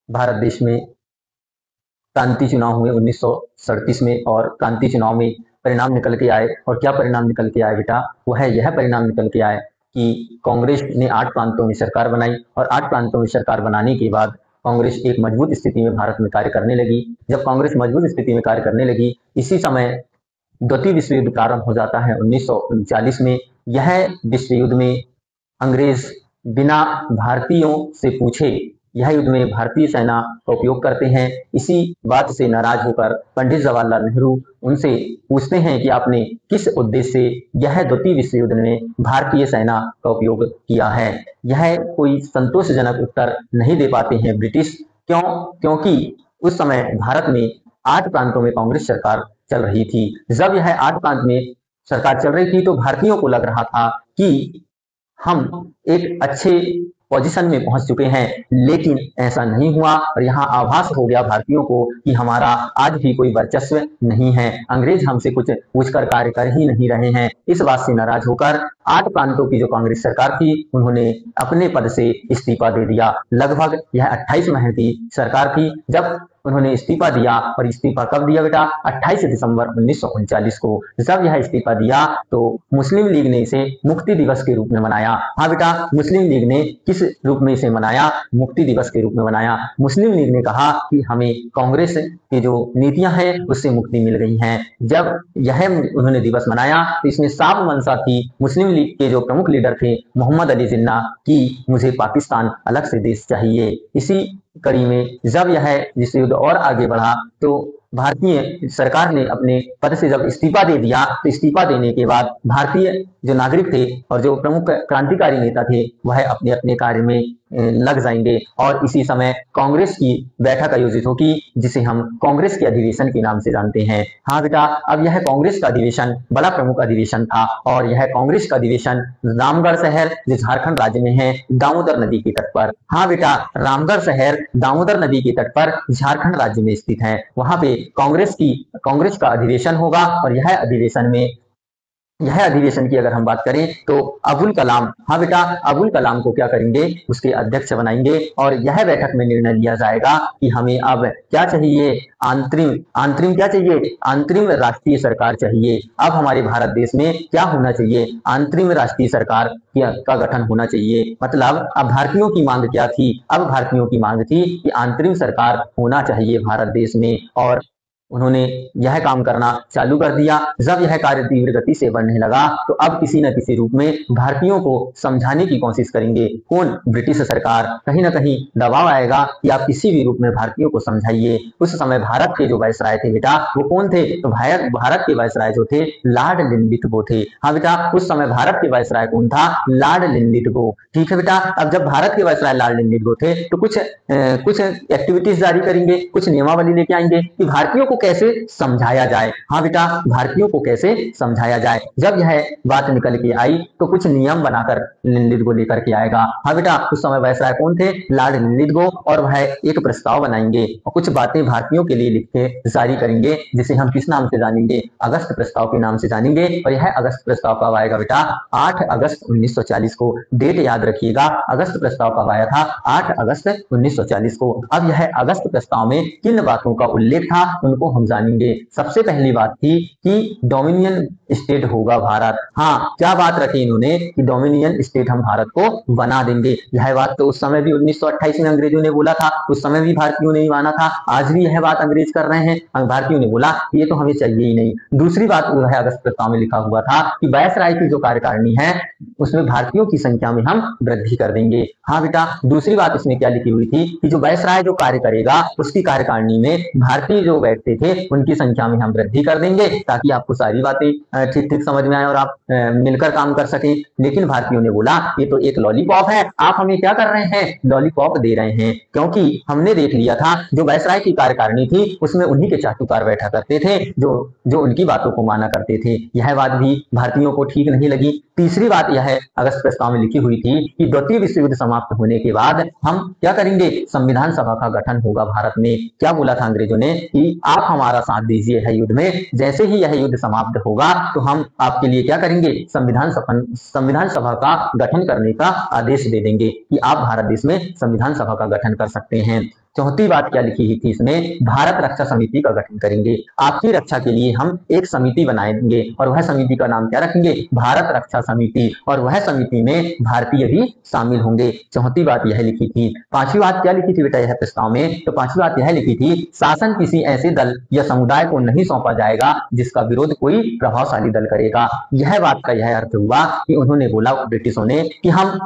भारत देश में क्रांति चुनाव हुए 1937 में, और क्रांति चुनाव में परिणाम निकल के आए। और क्या परिणाम निकल के आए बेटा? वह यह परिणाम निकल के आए कि कांग्रेस ने 8 प्रांतों में सरकार बनाई, और 8 प्रांतों में सरकार बनाने के बाद कांग्रेस एक मजबूत स्थिति में भारत में कार्य करने लगी। जब कांग्रेस मजबूत स्थिति में कार्य करने लगी, इसी समय द्वितीय विश्व युद्ध प्रारंभ हो जाता है 1939 में। यह विश्व युद्ध में अंग्रेज बिना भारतीयों से पूछे यह युद्ध में भारतीय सेना का उपयोग करते हैं। इसी बात से नाराज होकर पंडित जवाहरलाल नेहरू उनसे पूछते हैं कि आपने किस उद्देश्य से यह द्वितीय विश्व युद्ध में भारतीय सेना का उपयोग किया है। यह कोई संतोषजनक उत्तर नहीं दे पाते हैं ब्रिटिश। क्यों? क्योंकि उस समय भारत में 8 प्रांतों में कांग्रेस सरकार चल रही थी। जब यह 8 प्रांत में सरकार चल रही थी तो भारतीयों को लग रहा था कि हम एक अच्छे पोजीशन में पहुंच चुके हैं, लेकिन ऐसा नहीं हुआ। और यहाँ आभास हो गया भारतीयों को कि हमारा आज भी कोई वर्चस्व नहीं है, अंग्रेज हमसे कुछ पूछकर कार्य कर ही नहीं रहे हैं। इस बात से नाराज होकर 8 प्रांतों की जो कांग्रेस सरकार थी, उन्होंने अपने पद से इस्तीफा दे दिया। लगभग यह 28 महीने की सरकार थी जब उन्होंने इस्तीफा दिया। और इस्तीफा कब दिया बेटा? 28 दिसंबर 1939 को। जब यह इस्तीफा दिया तो मुस्लिम लीग ने इसे मुक्ति दिवस के रूप में मनाया। हाँ बेटा, मुस्लिम लीग ने किस रूप में इसे मनाया? मुक्ति दिवस के रूप में मनाया। मुस्लिम लीग ने कहा कि हमें कांग्रेस की जो नीतियां हैं उससे मुक्ति मिल गई है। जब यह उन्होंने दिवस मनाया तो इसमें साफ मंशा थी मुस्लिम लीग के जो प्रमुख लीडर थे मोहम्मद अली जिन्ना की मुझे पाकिस्तान अलग से देश चाहिए। इसी कड़ी में जब यह विश्व युद्ध और आगे बढ़ा तो भारतीय सरकार ने अपने पद से जब इस्तीफा दे दिया, तो इस्तीफा देने के बाद भारतीय जो नागरिक थे और जो प्रमुख क्रांतिकारी नेता थे वह अपने अपने कार्य में लग जाएंगे। और इसी समय कांग्रेस की बैठक आयोजित होगी जिसे हम कांग्रेस के अधिवेशन के नाम से जानते हैं। हाँ बेटा, अब यह कांग्रेस का अधिवेशन बड़ा प्रमुख अधिवेशन था, और यह कांग्रेस का अधिवेशन रामगढ़ शहर जो झारखंड राज्य में है, दामोदर नदी के तट पर। हाँ बेटा, रामगढ़ शहर दामोदर नदी के तट पर झारखंड राज्य में स्थित है। वहां पे कांग्रेस का अधिवेशन होगा। और यह अधिवेशन की अगर हम बात करें तो अबुल कलाम, हाँ बेटा, अबुल कलाम को क्या करेंगे? उसके अध्यक्ष बनाएंगे। और यह बैठक में निर्णय लिया जाएगा कि हमें अब क्या चाहिए? अंतरिम क्या चाहिए? अंतरिम राष्ट्रीय सरकार चाहिए। अब हमारे भारत देश में क्या होना चाहिए? अंतरिम राष्ट्रीय सरकार का गठन होना चाहिए। मतलब अब भारतीयों की मांग क्या थी? अब भारतीयों की मांग थी कि अंतरिम सरकार होना चाहिए भारत देश में। और उन्होंने यह काम करना चालू कर दिया। जब यह कार्य तीव्र गति से बढ़ने लगा तो अब किसी न किसी रूप में भारतीयों को समझाने की कोशिश करेंगे। कौन? ब्रिटिश सरकार। कहीं ना कहीं दबाव आएगा कि आप किसी भी रूप में भारतीयों को समझाइए। उस समय भारत के जो वायसराय थे बेटा, वो कौन थे? तो भारत के वायसराय जो थे लॉर्ड लिनलिथगो थे। हाँ बेटा, उस समय भारत के वायसराय कौन था? Lord Linlithgow. ठीक है बेटा, अब जब भारत के वायसराय लॉर्ड लिनलिथगो थे तो कुछ एक्टिविटीज जारी करेंगे, कुछ नियमावली लेके आएंगे कि भारतीयों को कैसे समझाया जाए। हाँ बेटा, भारतीयों को कैसे समझाया जाए। जब यह बात निकल के आई तो कुछ नियम बनाकर लिनलिथगो लेकर के आएगा। हाँ बेटा, उस समय वायसराय कौन थे? Lord Linlithgow. और वह एक प्रस्ताव बनाएंगे और कुछ बातें भारतीयों के लिए लिख के जारी करेंगे, जिसे हम किस नाम से जानेंगे? अगस्त प्रस्ताव के नाम से जानेंगे। और यह अगस्त प्रस्ताव कब आएगा बेटा? 8 अगस्त 1940 को। डेट याद रखिएगा, अगस्त प्रस्ताव कब आया था? 8 अगस्त 1940 को। अब यह अगस्त प्रस्ताव में किन बातों का उल्लेख था उनको हम जानेंगे। सबसे पहली बात थी कि डोमिनियन स्टेट होगा भारत। हाँ, क्या बात रखी इन्होंने कि डोमिनियन स्टेट हम भारत को बना देंगे। यह बात तो उस समय भी 1928 में अंग्रेजों ने बोला था, उस समय भी भारतीयों ने ही माना था। आज भी यह बात अंग्रेज कर रहे हैं। भारतीयों ने बोला ये तो हमें चाहिए ही नहीं। दूसरी बात जो है अगस्त प्रस्ताव में लिखा हुआ था कि वायसराय की जो कार्यकारिणी है उसमें भारतीयों की संख्या में हम वृद्धि कर देंगे। हाँ बेटा, दूसरी बात इसमें क्या लिखी हुई थी कि जो वायसराय जो कार्य करेगा उसकी कार्यकारिणी में भारतीय जो बैठते थे उनकी संख्या में हम वृद्धि कर देंगे, ताकि आपको सारी बातें ठीक ठीक समझ में आए और आप मिलकर काम कर सकें। लेकिन भारतीयों ने बोला ये तो एक लॉलीपॉप है, आप हमें क्या कर रहे हैं? लॉलीपॉप दे रहे हैं। क्योंकि हमने देख लिया था जो वायसराय की कार्यकारिणी थी उसमें उन्हीं के चाटुकार बैठा करते थे जो उनकी बातों को माना करते थे। यह बात भी भारतीयों को ठीक नहीं लगी। तीसरी बात यह अगस्त प्रस्ताव में लिखी हुई थी कि द्वितीय विश्व युद्ध समाप्त होने के बाद हम क्या करेंगे? संविधान सभा का गठन होगा भारत में। क्या बोला था अंग्रेजों ने कि आप हमारा साथ दीजिए है युद्ध में, जैसे ही यह युद्ध समाप्त होगा तो हम आपके लिए क्या करेंगे? संविधान सभा का गठन करने का आदेश दे देंगे कि आप भारत देश में संविधान सभा का गठन कर सकते हैं। चौथी बात क्या लिखी थी इसमें, भारत रक्षा समिति का गठन करेंगे, आपकी रक्षा के लिए हम एक समिति बनाएंगे और वह समिति का नाम क्या रखेंगे, भारत रक्षा समिति, और वह समिति में भारतीय भी शामिल होंगे। चौथी बात यह लिखी थी। पांचवी बात क्या लिखी थी बेटा यह प्रस्ताव में, तो पांचवी बात यह लिखी थी, शासन किसी ऐसे दल या समुदाय को नहीं सौंपा जाएगा जिसका विरोध कोई प्रभावशाली दल करेगा। यह बात का यह अर्थ हुआ कि उन्होंने बोला ब्रिटिशों ने कि हम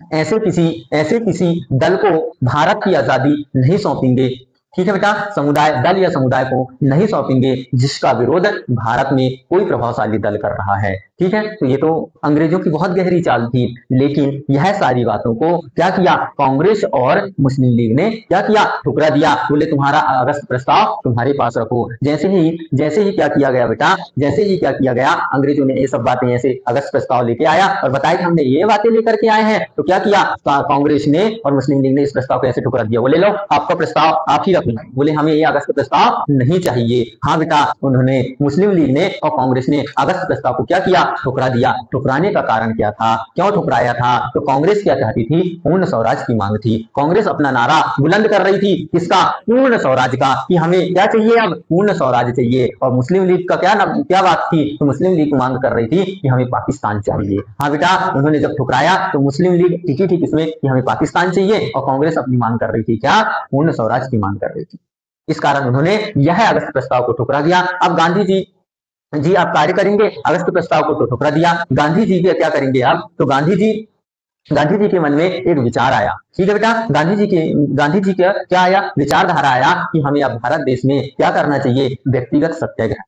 ऐसे किसी दल को भारत की आजादी नहीं सौंपेंगे, ठीक है बेटा, समुदाय दल या समुदाय को नहीं सौंपेंगे जिसका विरोध भारत में कोई प्रभावशाली दल कर रहा है, ठीक है। तो ये तो अंग्रेजों की बहुत गहरी चाल थी, लेकिन यह सारी बातों को क्या किया, कांग्रेस और मुस्लिम लीग ने क्या किया, ठुकरा दिया। बोले तुम्हारा अगस्त प्रस्ताव तुम्हारे पास रखो। जैसे ही क्या किया गया बेटा, जैसे ही क्या किया गया, अंग्रेजों ने ये सब बातें ऐसे अगस्त प्रस्ताव लेके आया और बताया कि हमने ये बातें लेकर के आए हैं, तो क्या किया कांग्रेस ने और मुस्लिम लीग ने इस प्रस्ताव को ऐसे ठुकरा दिया। बोले लो आपका प्रस्ताव आप ही रख, बोले हमें ये अगस्त प्रस्ताव नहीं चाहिए। हाँ बेटा, उन्होंने मुस्लिम लीग ने और कांग्रेस ने अगस्त प्रस्ताव को क्या किया, ठुकरा दिया। ठुकराने का कारण क्या था, क्यों ठुकराया था, तो कांग्रेस क्या चाहती थी, पूर्ण स्वराज की मांग थी। कांग्रेस अपना नारा बुलंद कर रही थी, किसका, पूर्ण स्वराज का, कि हमें क्या चाहिए, अब पूर्ण स्वराज चाहिए। और मुस्लिम लीग का क्या बात थी, तो मुस्लिम लीग मांग कर रही थी कि हमें पाकिस्तान चाहिए। हाँ बेटा, उन्होंने जब ठुकराया तो मुस्लिम लीग टिकी थी किसमें, कि हमें पाकिस्तान चाहिए, और कांग्रेस अपनी मांग कर रही थी क्या, पूर्ण स्वराज की मांग कर रही थी। इस कारण उन्होंने यह अगस्त प्रस्ताव को ठुकरा दिया। अब गांधी जी आप कार्य करेंगे, अगस्त प्रस्ताव को तो ठुकरा दिया, गांधी जी क्या करेंगे आप, तो गांधी जी के मन में एक विचार आया, ठीक है बेटा, गांधी जी का क्या आया, विचारधारा आया कि हमें अब भारत देश में क्या करना चाहिए, व्यक्तिगत सत्याग्रह।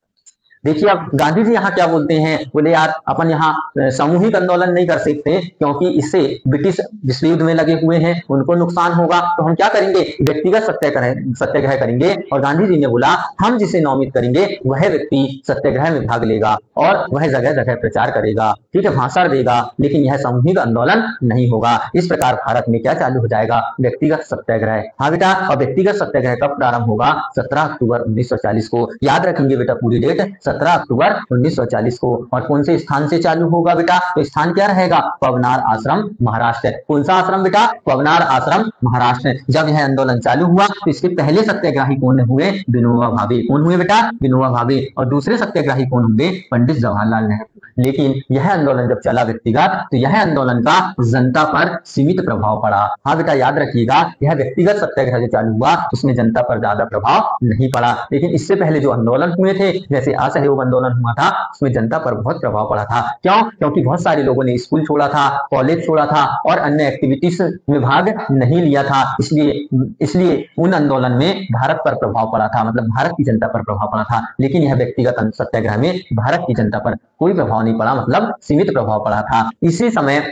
देखिए अब गांधी जी यहाँ क्या बोलते हैं, बोले यार अपन यहाँ सामूहिक आंदोलन नहीं कर सकते क्योंकि इससे ब्रिटिश विश्व युद्ध में लगे हुए हैं, उनको नुकसान होगा, तो हम क्या करेंगे, व्यक्तिगत सत्याग्रह करेंगे। और गांधी जी ने बोला हम जिसे नामित करेंगे वह व्यक्ति सत्याग्रह में भाग लेगा और वह जगह जगह प्रचार करेगा, ठीक है, भाषण देगा, लेकिन यह सामूहिक आंदोलन नहीं होगा। इस प्रकार भारत में क्या चालू हो जाएगा, व्यक्तिगत सत्याग्रह। हाँ बेटा, और व्यक्तिगत सत्याग्रह कब प्रारंभ होगा, 17 अक्टूबर 1940 को। याद रखेंगे बेटा पूरी डेट, 17 अक्टूबर 1940 को। और कौन से स्थान से चालू होगा बेटा, तो स्थान क्या रहेगा, पवनार आश्रम महाराष्ट्र। कौन सा आश्रम बेटा, पवनार आश्रम महाराष्ट्र। जब यह आंदोलन चालू हुआ तो इसके पहले सत्याग्रही कौन हुए, विनोबा भावे। कौन हुए बेटा, विनोबा भावे। और दूसरे सत्याग्रही कौन हुए, पंडित जवाहरलाल नेहरू। लेकिन यह आंदोलन जब चला व्यक्तिगत, तो यह आंदोलन का जनता पर सीमित प्रभाव पड़ा। हाँ बेटा याद रखिएगा, यह व्यक्तिगत सत्याग्रह जो चालू हुआ उसमें जनता पर ज्यादा प्रभाव नहीं पड़ा, लेकिन इससे पहले जो आंदोलन हुए थे, जैसे असहयोग आंदोलन हुआ था, उसमें जनता पर बहुत प्रभाव पड़ा था। क्यों, क्योंकि बहुत सारे लोगों ने स्कूल छोड़ा था, कॉलेज छोड़ा था और अन्य एक्टिविटीज में भाग नहीं लिया था। इसलिए उन आंदोलन में भारत पर प्रभाव पड़ा था, मतलब भारत की जनता पर प्रभाव पड़ा था। लेकिन यह व्यक्तिगत सत्याग्रह में भारत की जनता पर कोई प्रभाव नहीं पड़ा, मतलब सीमित प्रभाव पड़ा था। इसी समय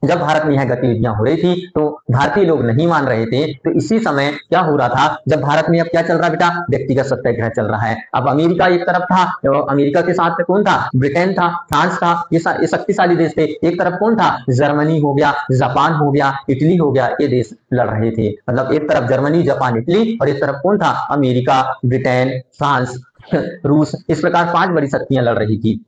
जब भारत में यह गतिविधियां हो रही थी तो भारतीय लोग नहीं मान रहे थे, तो इसी समय क्या हो रहा था, जब भारत में अब क्या चल रहा बेटा, व्यक्तिगत सत्याग्रह चल रहा है। अब अमेरिका एक तरफ था, अमेरिका के साथ कौन था, ब्रिटेन था, फ्रांस था, ये शक्तिशाली देश थे। एक तरफ कौन था, जर्मनी हो गया, जापान हो गया, इटली हो गया, ये देश लड़ रहे थे। मतलब एक तरफ जर्मनी, जापान, इटली, और एक तरफ कौन था, अमेरिका, ब्रिटेन, फ्रांस, रूस। इस प्रकार 5 बड़ी शक्तियां लड़ रही थी।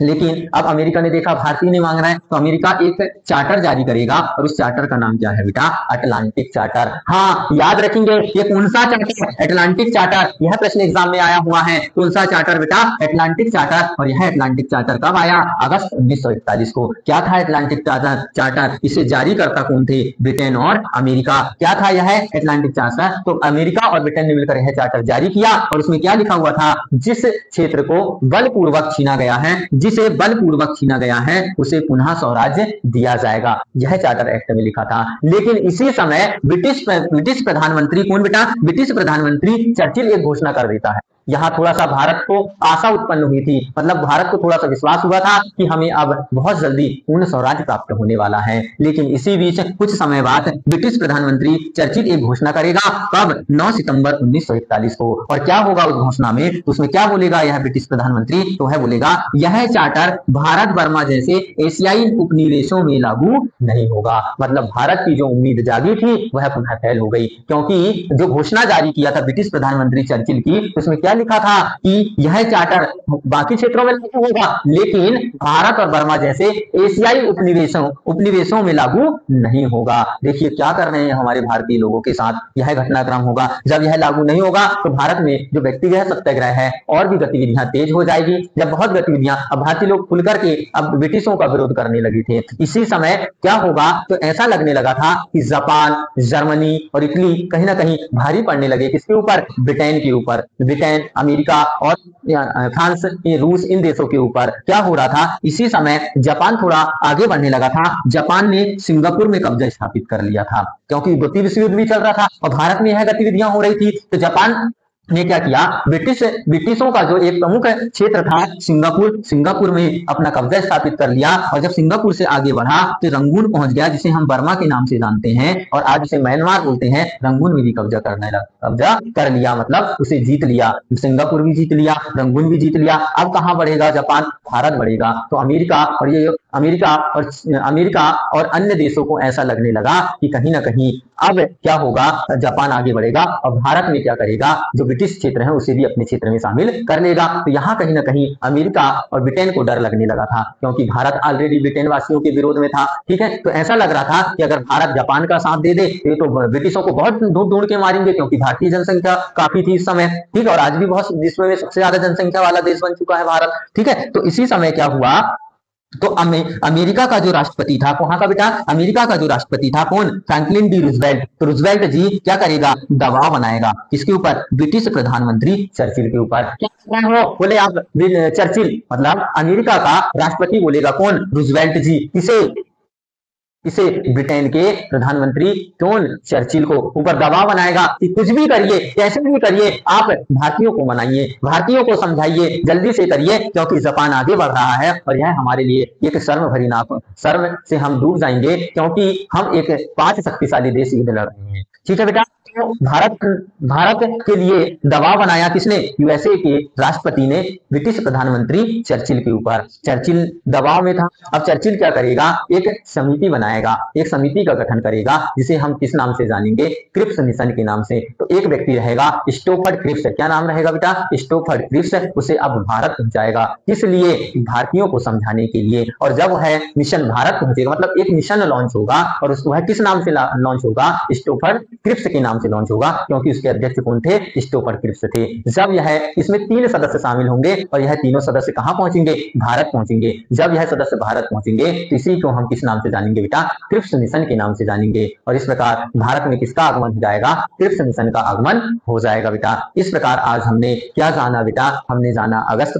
लेकिन अब अमेरिका ने देखा भारतीय ने मांग रहा है, तो अमेरिका एक चार्टर जारी करेगा, और उस चार्टर का नाम क्या है बेटा, अटलांटिक चार्टर। हाँ याद रखेंगे, ये कौन सा चार्टर, अटलांटिक चार्टर। यह प्रश्न एग्जाम में आया हुआ है, कौन सा चार्टर बेटा, अटलांटिक चार्टर। और यह अटलांटिक चार्टर कब आया, अगस्त 1941 को। क्या था अटलांटिक चार्टर, इसे जारी करता कौन थे, ब्रिटेन और अमेरिका। क्या था यह अटलांटिक चार्टर, तो अमेरिका और ब्रिटेन ने मिलकर यह चार्टर जारी किया, और उसमें क्या लिखा हुआ था, जिस क्षेत्र को बलपूर्वक छीना गया है, जिसे बलपूर्वक छीना गया है, उसे पुनः स्वराज्य दिया जाएगा। यह चार्टर एक्ट में लिखा था। लेकिन इसी समय ब्रिटिश प्रधानमंत्री कौन बेटा, ब्रिटिश प्रधानमंत्री चर्चिल एक घोषणा कर देता है। यहाँ थोड़ा सा भारत को आशा उत्पन्न हुई थी, मतलब भारत को थोड़ा सा विश्वास हुआ था कि हमें अब बहुत जल्दी पूर्ण स्वराज्य प्राप्त होने वाला है। लेकिन इसी बीच कुछ समय बाद ब्रिटिश प्रधानमंत्री चर्चिल एक घोषणा करेगा, कब, 9 सितंबर 1941 को। और क्या होगा उस घोषणा में, उसमें क्या बोलेगा यह ब्रिटिश प्रधानमंत्री, तो वह बोलेगा यह चार्टर भारत बर्मा जैसे एशियाई उपनिवेशों में लागू नहीं होगा। मतलब भारत की जो उम्मीद जागी थी वह पुनः फैल हो गई, क्योंकि जो घोषणा जारी किया था ब्रिटिश प्रधानमंत्री चर्चिल की, उसमें क्या लिखा था कि यह चार्टर बाकी क्षेत्रों में लागू होगा, लेकिन भारत और बर्मा जैसे एशियाई उपनिवेशों में लागू नहीं होगा। देखिए क्या कर रहे हैं हमारे भारतीय लोगों के साथ, यह घटनाक्रम होगा। जब यह लागू नहीं होगा तो भारत में जो व्यक्तिगत सत्याग्रह है और भी गतिविधियां तेज हो जाएगी। जब बहुत गतिविधियां, अब भारतीय लोग खुल करके अब ब्रिटिशों का विरोध करने लगे थे। इसी समय क्या होगा, तो ऐसा लगने लगा था कि जापान, जर्मनी और इटली कहीं ना कहीं भारी पड़ने लगे। किसके ऊपर? ब्रिटेन के ऊपर। ब्रिटेन, अमेरिका और फ्रांस, रूस, इन देशों के ऊपर क्या हो रहा था, इसी समय जापान थोड़ा आगे बढ़ने लगा था। जापान ने सिंगापुर में कब्जा स्थापित कर लिया था, क्योंकि द्वितीय विश्व युद्ध भी चल रहा था और भारत में यह गतिविधियां हो रही थी। तो जापान ने क्या किया, ब्रिटिशों का जो एक प्रमुख क्षेत्र था सिंगापुर में अपना कब्जा स्थापित कर लिया। और जब सिंगापुर से आगे बढ़ा तो रंगून पहुंच गया, जिसे हम बर्मा के नाम से जानते हैं और आज उसे म्यांमार बोलते हैं। रंगून में भी कब्जा कर लिया, मतलब उसे जीत लिया। सिंगापुर भी जीत लिया, रंगून भी जीत लिया। अब कहां बढ़ेगा जापान? भारत बढ़ेगा। तो अमेरिका और अन्य देशों को ऐसा लगने लगा कि कहीं ना कहीं अब क्या होगा, जापान आगे बढ़ेगा और भारत में क्या करेगा, जो ब्रिटिश क्षेत्र है उसे भी अपने क्षेत्र में शामिल कर लेगा। तो यहाँ कहीं ना कहीं अमेरिका और ब्रिटेन को डर लगने लगा था, क्योंकि भारत ऑलरेडी ब्रिटेन वासियों के विरोध में था। ठीक है, तो ऐसा लग रहा था कि अगर भारत जापान का साथ दे दे तो ब्रिटिशों को बहुत ढूंढ के मारेंगे, क्योंकि भारतीय जनसंख्या काफी थी इस समय। ठीक है, और आज भी बहुत विश्व में सबसे ज्यादा जनसंख्या वाला देश बन चुका है भारत। ठीक है, तो इसी समय क्या हुआ, तो अमेरिका का जो राष्ट्रपति था, वहां का बेटा, अमेरिका का जो राष्ट्रपति था कौन? Franklin D Roosevelt. तो रूजवेल्ट जी क्या करेगा, दबाव बनाएगा किसके ऊपर? ब्रिटिश प्रधानमंत्री चर्चिल के ऊपर। क्या हो बोले आप, चर्चिल मतलब अमेरिका का राष्ट्रपति बोलेगा कौन? रूजवेल्ट जी। इसे ब्रिटेन के प्रधानमंत्री कौन? चर्चिल को ऊपर दबाव बनाएगा कि कुछ भी करिए, कैसे भी करिए, आप भारतीयों को मनाइए, भारतीयों को समझाइए, जल्दी से करिए, क्योंकि जापान आगे बढ़ रहा है और यह हमारे लिए एक शर्म से हम डूब जाएंगे, क्योंकि हम एक 5 शक्तिशाली देश युद्ध लड़ रहे हैं। ठीक है बेटा, तो भारत के लिए दबाव बनाया किसने? यूएसए के राष्ट्रपति ने ब्रिटिश प्रधानमंत्री चर्चिल के ऊपर। चर्चिल दबाव में था। अब चर्चिल क्या करेगा, एक समिति बनाएगा, एक समिति का गठन करेगा, जिसे हम किस नाम से जानेंगे? क्रिप्स मिशन के नाम से। तो एक व्यक्ति रहेगा स्टोफर्ड क्रिप्स। क्या नाम रहेगा बेटा? स्टोफर्ड क्रिप्स। उसे अब भारत पहुंचाएगा, किस लिए? भारतीयों को समझाने के लिए। और जब है मिशन भारत पहुंचेगा, मतलब एक मिशन लॉन्च होगा, और वह किस नाम से लॉन्च होगा? स्टोफर्ड क्रिप्स के नाम से लॉन्च होगा, क्योंकि उसके अध्यक्ष कौन थे? स्टोफर्ड क्रिप्स थे। जब यह, इसमें 3 सदस्य शामिल होंगे और यह तीनों सदस्य कहां पहुंचेंगे? भारत पहुंचेंगे। जब यह सदस्य भारत पहुंचेंगे तो इसी को हम किस नाम से जानेंगे बेटा? क्रिप्स मिशन के नाम से जानेंगे। और इस प्रकार भारत में किसका आगमन हो जाएगा? क्रिप्स मिशन का आगमन हो जाएगा बेटा। इस प्रकार आज हमने क्या जाना बेटा? हमने जाना अगस्त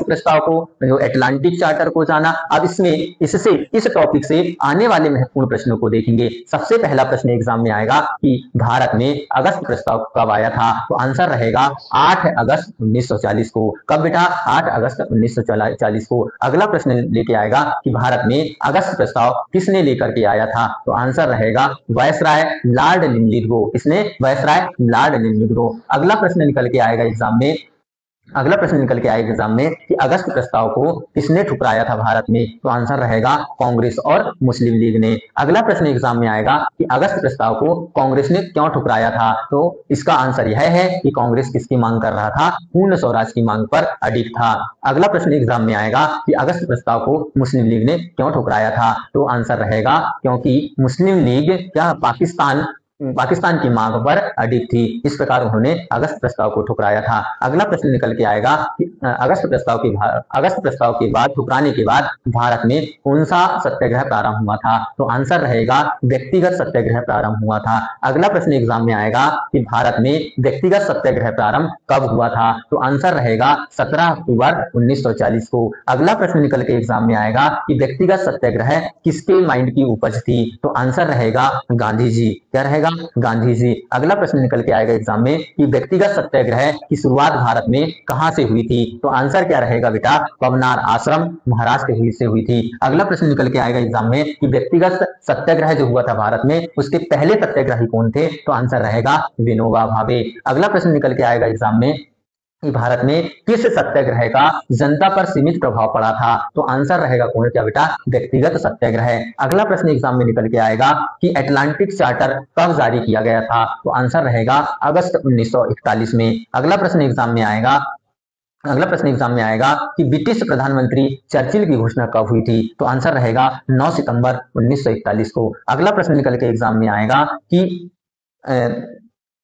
प्रस्ताव को, जो अटलांटिक चार्टर को जाना। अब इस टॉपिक से आने वाले महत्वपूर्ण प्रश्नों को देखेंगे। सबसे पहला प्रश्न एग्जाम में आएगा कि भारत में अगस्त प्रस्ताव कब आया था? तो आंसर रहेगा 8 अगस्त 1940 को। कब बेटा? 8 अगस्त 1940 को। अगला प्रश्न लेके आएगा कि भारत में अगस्त प्रस्ताव किसने लेकर के आया था? तो आंसर रहेगा वायसराय लॉर्ड लिनलिथगो। किसने? Viceroy Lord Linlithgow. अगला प्रश्न निकल के आएगा एग्जाम में कि अगस्त प्रस्ताव को किसने ठुकराया था भारत में? तो आंसर रहेगा कांग्रेस और मुस्लिम लीग ने। अगला प्रश्न एग्जाम में आएगा कि अगस्त प्रस्ताव को कांग्रेस ने क्यों ठुकराया था? तो इसका आंसर यह है कि कांग्रेस किसकी मांग कर रहा था? पूर्ण स्वराज की मांग पर अडिग था। अगला प्रश्न एग्जाम में आएगा कि अगस्त प्रस्ताव को मुस्लिम लीग ने क्यों ठुकराया था? तो आंसर रहेगा क्योंकि मुस्लिम लीग क्या पाकिस्तान की मांग पर अडिग थी, इस प्रकार उन्होंने अगस्त प्रस्ताव को ठुकराया था। अगला प्रश्न निकल के आएगा कि अगस्त प्रस्ताव के बाद ठुकराने के बाद भारत में कौन सा सत्याग्रह प्रारंभ हुआ था? तो आंसर रहेगा व्यक्तिगत सत्याग्रह प्रारंभ हुआ था। अगला प्रश्न एग्जाम में आएगा कि भारत में व्यक्तिगत सत्याग्रह प्रारंभ कब हुआ था? तो आंसर रहेगा 17 अक्टूबर 1940 को। अगला प्रश्न निकल के एग्जाम में आएगा कि व्यक्तिगत सत्याग्रह किसके माइंड की उपज थी? तो आंसर रहेगा गांधी जी। क्या रहेगा? गांधी जी। अगला प्रश्न निकल के आएगा एग्जाम में कि व्यक्तिगत सत्याग्रह की शुरुआत भारत में कहां से हुई थी? तो आंसर क्या रहेगा बेटा? पवनार आश्रम महाराष्ट्र से हुई थी। अगला प्रश्न निकल के आएगा एग्जाम में कि व्यक्तिगत सत्याग्रह जो हुआ था भारत में, उसके पहले सत्याग्रही कौन थे? तो आंसर रहेगा विनोबा भावे। अगला प्रश्न निकल के आएगा एग्जाम में कि भारत में किस सत्याग्रह का जनता पर सीमित प्रभाव पड़ा था? तो आंसर रहेगा कौन क्या बेटा? व्यक्तिगत सत्याग्रह। अगला प्रश्न एग्जाम में निकल के आएगा कि अटलांटिक चार्टर कब जारी किया गया था? तो आंसर रहेगा अगस्त 1941 में। अगला प्रश्न एग्जाम में आएगा कि ब्रिटिश प्रधानमंत्री चर्चिल की घोषणा कब हुई थी? तो आंसर रहेगा 9 सितंबर 1941 को। अगला प्रश्न निकल के एग्जाम में आएगा कि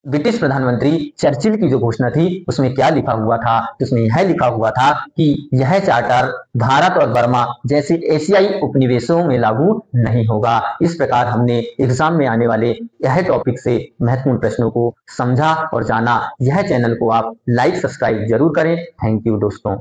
ब्रिटिश प्रधानमंत्री चर्चिल की जो घोषणा थी उसमें क्या लिखा हुआ था? तो उसमें यह लिखा हुआ था कि यह चार्टर भारत और बर्मा जैसे एशियाई उपनिवेशों में लागू नहीं होगा। इस प्रकार हमने एग्जाम में आने वाले यह टॉपिक से महत्वपूर्ण प्रश्नों को समझा और जाना। यह चैनल को आप लाइक सब्सक्राइब जरूर करें। थैंक यू दोस्तों।